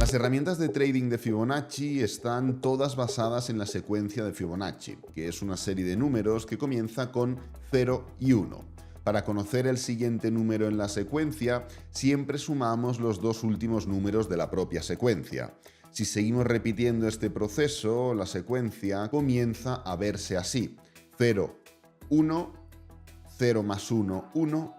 Las herramientas de trading de Fibonacci están todas basadas en la secuencia de Fibonacci, que es una serie de números que comienza con 0 y 1. Para conocer el siguiente número en la secuencia, siempre sumamos los dos últimos números de la propia secuencia. Si seguimos repitiendo este proceso, la secuencia comienza a verse así: 0, 1, 0 más 1, 1,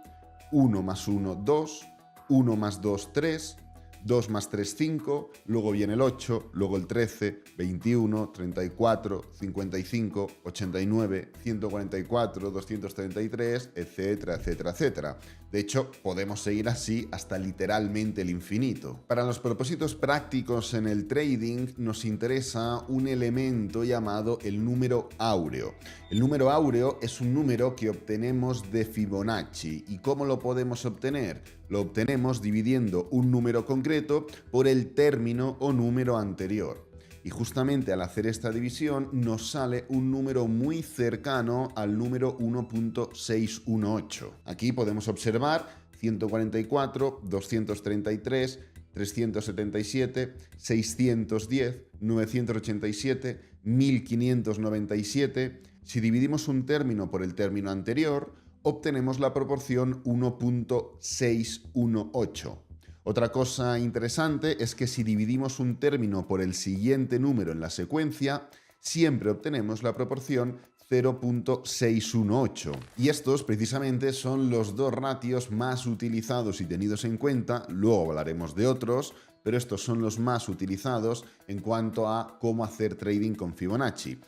1 más 1, 2, 1 más 2, 3, 2 más 3, 5, luego viene el 8, luego el 13, 21, 34, 55, 89, 144, 233, etcétera, etcétera, etcétera. De hecho, podemos seguir así hasta literalmente el infinito. Para los propósitos prácticos en el trading nos interesa un elemento llamado el número áureo. El número áureo es un número que obtenemos de Fibonacci. ¿Y cómo lo podemos obtener? Lo obtenemos dividiendo un número concreto por el término o número anterior. Y justamente al hacer esta división nos sale un número muy cercano al número 1.618. Aquí podemos observar 144, 233, 377, 610, 987, 1597. Si dividimos un término por el término anterior, obtenemos la proporción 1.618. Otra cosa interesante es que si dividimos un término por el siguiente número en la secuencia, siempre obtenemos la proporción 0.618. Y estos precisamente son los dos ratios más utilizados y tenidos en cuenta. Luego hablaremos de otros, pero estos son los más utilizados en cuanto a cómo hacer trading con Fibonacci.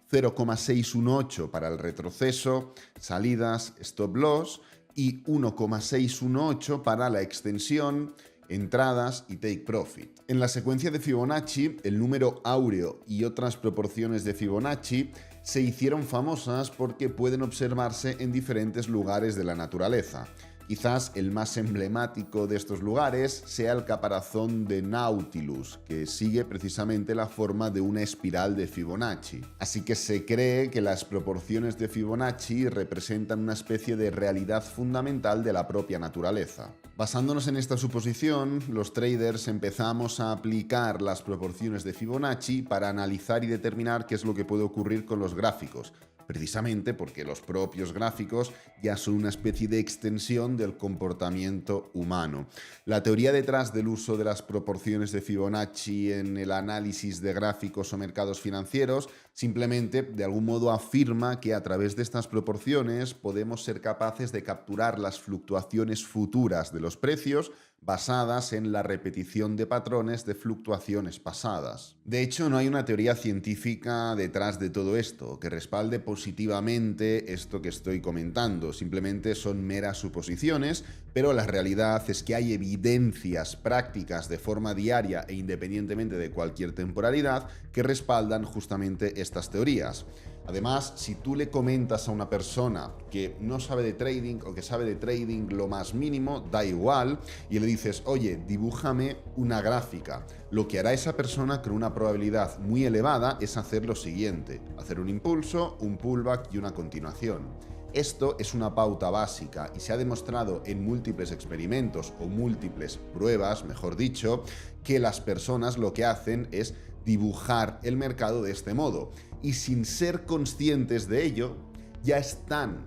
0.618 para el retroceso, salidas, stop loss, y 1.618 para la extensión, entradas y take profit. En la secuencia de Fibonacci, el número áureo y otras proporciones de Fibonacci se hicieron famosas porque pueden observarse en diferentes lugares de la naturaleza. Quizás el más emblemático de estos lugares sea el caparazón de Nautilus, que sigue precisamente la forma de una espiral de Fibonacci. Así que se cree que las proporciones de Fibonacci representan una especie de realidad fundamental de la propia naturaleza. Basándonos en esta suposición, los traders empezamos a aplicar las proporciones de Fibonacci para analizar y determinar qué es lo que puede ocurrir con los gráficos. Precisamente porque los propios gráficos ya son una especie de extensión del comportamiento humano. La teoría detrás del uso de las proporciones de Fibonacci en el análisis de gráficos o mercados financieros simplemente de algún modo afirma que a través de estas proporciones podemos ser capaces de capturar las fluctuaciones futuras de los precios basadas en la repetición de patrones de fluctuaciones pasadas. De hecho, no hay una teoría científica detrás de todo esto que respalde positivamente esto que estoy comentando. Simplemente son meras suposiciones, pero la realidad es que hay evidencias prácticas de forma diaria e independientemente de cualquier temporalidad que respaldan justamente estas teorías. Además, si tú le comentas a una persona que no sabe de trading o que sabe de trading lo más mínimo, da igual, y le dices, oye, dibújame una gráfica, lo que hará esa persona con una probabilidad muy elevada es hacer lo siguiente: hacer un impulso, un pullback y una continuación. Esto es una pauta básica y se ha demostrado en múltiples experimentos o múltiples pruebas, mejor dicho, que las personas lo que hacen es dibujar el mercado de este modo y sin ser conscientes de ello ya están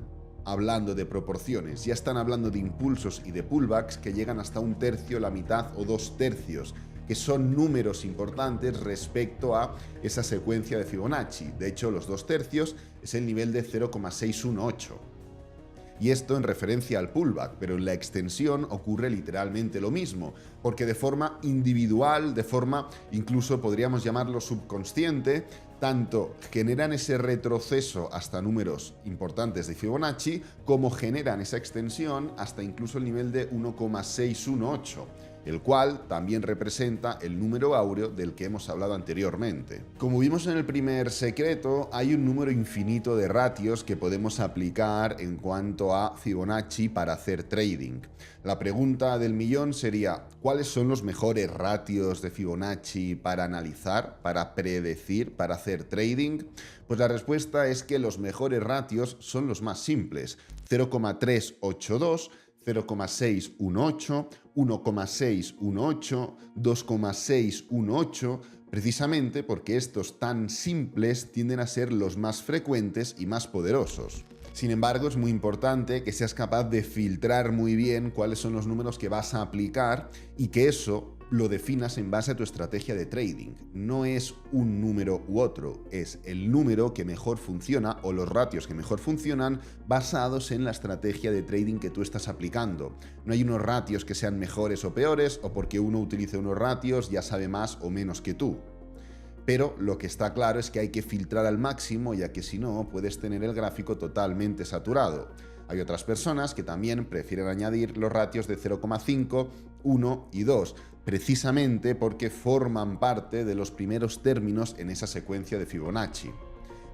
hablando de proporciones, ya están hablando de impulsos y de pullbacks que llegan hasta un tercio, la mitad o dos tercios, que son números importantes respecto a esa secuencia de Fibonacci. De hecho, los dos tercios es el nivel de 0.618. Y esto en referencia al pullback, pero en la extensión ocurre literalmente lo mismo, porque de forma individual, de forma incluso podríamos llamarlo subconsciente, tanto generan ese retroceso hasta números importantes de Fibonacci, como generan esa extensión hasta incluso el nivel de 1.618. El cual también representa el número áureo del que hemos hablado anteriormente. Como vimos en el primer secreto, hay un número infinito de ratios que podemos aplicar en cuanto a Fibonacci para hacer trading. La pregunta del millón sería, ¿cuáles son los mejores ratios de Fibonacci para analizar, para predecir, para hacer trading? Pues la respuesta es que los mejores ratios son los más simples: 0.382, 0,618, 1,618, 2,618, precisamente porque estos tan simples tienden a ser los más frecuentes y más poderosos. Sin embargo, es muy importante que seas capaz de filtrar muy bien cuáles son los números que vas a aplicar y que eso lo definas en base a tu estrategia de trading. No es un número u otro, es el número que mejor funciona o los ratios que mejor funcionan basados en la estrategia de trading que tú estás aplicando. No hay unos ratios que sean mejores o peores, o porque uno utilice unos ratios ya sabe más o menos que tú. Pero lo que está claro es que hay que filtrar al máximo, ya que si no puedes tener el gráfico totalmente saturado. Hay otras personas que también prefieren añadir los ratios de 0,5, 1 y 2, precisamente porque forman parte de los primeros términos en esa secuencia de Fibonacci.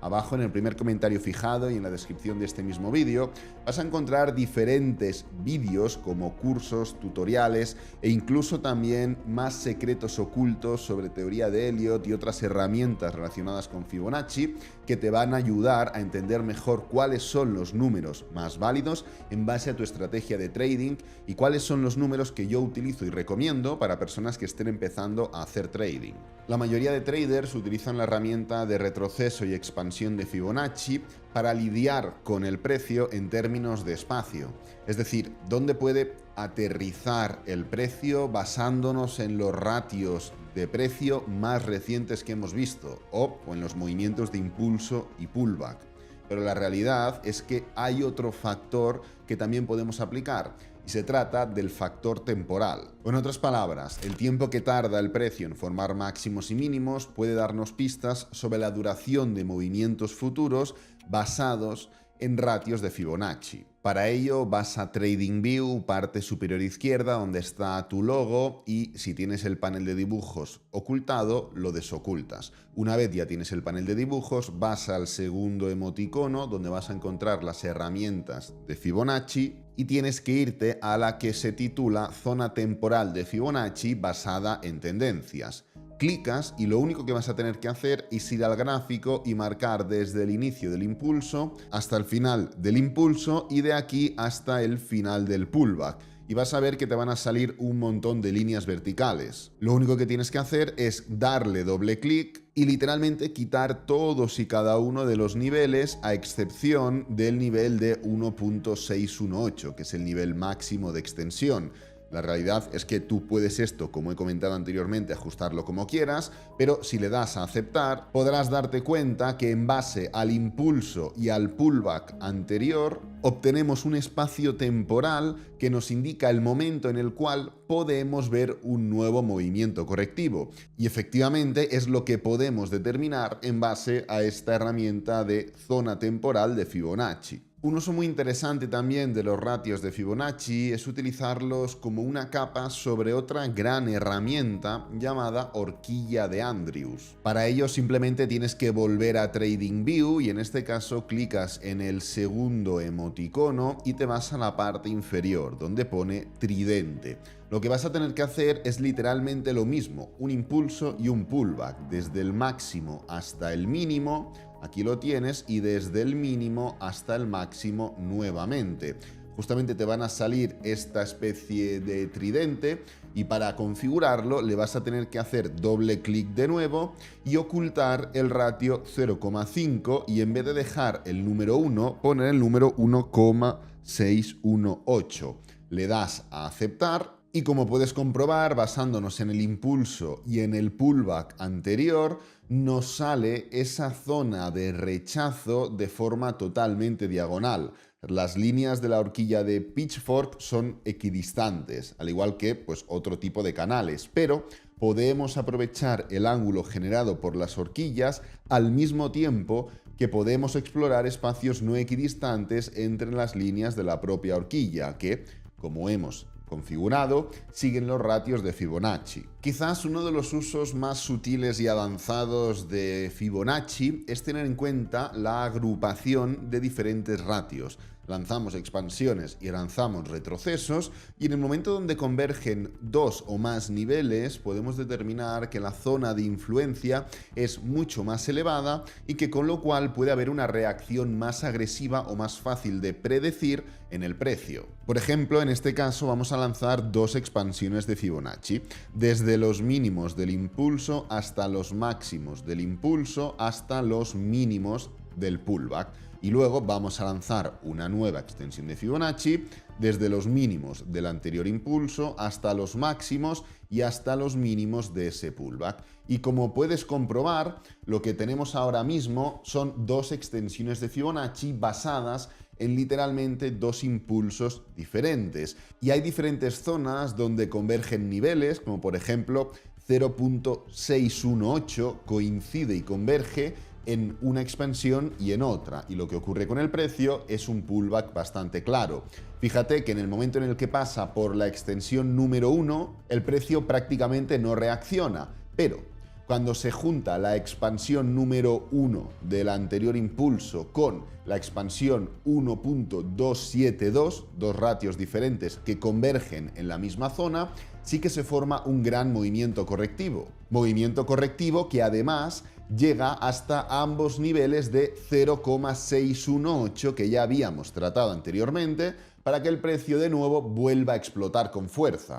Abajo en el primer comentario fijado y en la descripción de este mismo vídeo vas a encontrar diferentes vídeos como cursos, tutoriales e incluso también más secretos ocultos sobre teoría de Elliott y otras herramientas relacionadas con Fibonacci que te van a ayudar a entender mejor cuáles son los números más válidos en base a tu estrategia de trading y cuáles son los números que yo utilizo y recomiendo para personas que estén empezando a hacer trading. La mayoría de traders utilizan la herramienta de retroceso y expansión de Fibonacci para lidiar con el precio en términos de espacio. Es decir, dónde puede aterrizar el precio basándonos en los ratios de precio más recientes que hemos visto o en los movimientos de impulso y pullback. Pero la realidad es que hay otro factor que también podemos aplicar y se trata del factor temporal. O en otras palabras, el tiempo que tarda el precio en formar máximos y mínimos puede darnos pistas sobre la duración de movimientos futuros basados en ratios de Fibonacci. Para ello vas a TradingView, parte superior izquierda, donde está tu logo, y si tienes el panel de dibujos ocultado, lo desocultas. Una vez ya tienes el panel de dibujos, vas al segundo emoticono, donde vas a encontrar las herramientas de Fibonacci, y tienes que irte a la que se titula Zona Temporal de Fibonacci basada en tendencias. Clicas y lo único que vas a tener que hacer es ir al gráfico y marcar desde el inicio del impulso hasta el final del impulso y de aquí hasta el final del pullback. Y vas a ver que te van a salir un montón de líneas verticales. Lo único que tienes que hacer es darle doble clic y literalmente quitar todos y cada uno de los niveles a excepción del nivel de 1.618, que es el nivel máximo de extensión. La realidad es que tú puedes esto, como he comentado anteriormente, ajustarlo como quieras, pero si le das a aceptar, podrás darte cuenta que en base al impulso y al pullback anterior, obtenemos un espacio temporal que nos indica el momento en el cual podemos ver un nuevo movimiento correctivo. Y efectivamente es lo que podemos determinar en base a esta herramienta de zona temporal de Fibonacci. Un uso muy interesante también de los ratios de Fibonacci es utilizarlos como una capa sobre otra gran herramienta llamada horquilla de Andrews. Para ello simplemente tienes que volver a TradingView y en este caso clicas en el segundo emoticono y te vas a la parte inferior donde pone tridente. Lo que vas a tener que hacer es literalmente lo mismo, un impulso y un pullback, desde el máximo hasta el mínimo. Aquí lo tienes y desde el mínimo hasta el máximo nuevamente. Justamente te van a salir esta especie de tridente y para configurarlo le vas a tener que hacer doble clic de nuevo y ocultar el ratio 0,5 y en vez de dejar el número 1, poner el número 1,618. Le das a aceptar. Y como puedes comprobar, basándonos en el impulso y en el pullback anterior, nos sale esa zona de rechazo de forma totalmente diagonal. Las líneas de la horquilla de Pitchfork son equidistantes, al igual que otro tipo de canales, pero podemos aprovechar el ángulo generado por las horquillas al mismo tiempo que podemos explorar espacios no equidistantes entre las líneas de la propia horquilla, que, como hemos configurado, siguen los ratios de Fibonacci. Quizás uno de los usos más sutiles y avanzados de Fibonacci es tener en cuenta la agrupación de diferentes ratios. lanzamos expansiones y lanzamos retrocesos, y en el momento donde convergen dos o más niveles podemos determinar que la zona de influencia es mucho más elevada y que con lo cual puede haber una reacción más agresiva o más fácil de predecir en el precio. Por ejemplo, en este caso vamos a lanzar dos expansiones de Fibonacci, desde los mínimos del impulso hasta los máximos del impulso hasta los mínimos del pullback. Y luego vamos a lanzar una nueva extensión de Fibonacci desde los mínimos del anterior impulso hasta los máximos y hasta los mínimos de ese pullback. Y como puedes comprobar, lo que tenemos ahora mismo son dos extensiones de Fibonacci basadas en literalmente dos impulsos diferentes. Y hay diferentes zonas donde convergen niveles, como por ejemplo 0.618 coincide y converge en una expansión y en otra, y lo que ocurre con el precio es un pullback bastante claro. Fíjate que en el momento en el que pasa por la extensión número 1, el precio prácticamente no reacciona, pero cuando se junta la expansión número 1 del anterior impulso con la expansión 1.272, dos ratios diferentes que convergen en la misma zona, sí que se forma un gran movimiento correctivo. Movimiento correctivo que además llega hasta ambos niveles de 0,618 que ya habíamos tratado anteriormente, para que el precio de nuevo vuelva a explotar con fuerza.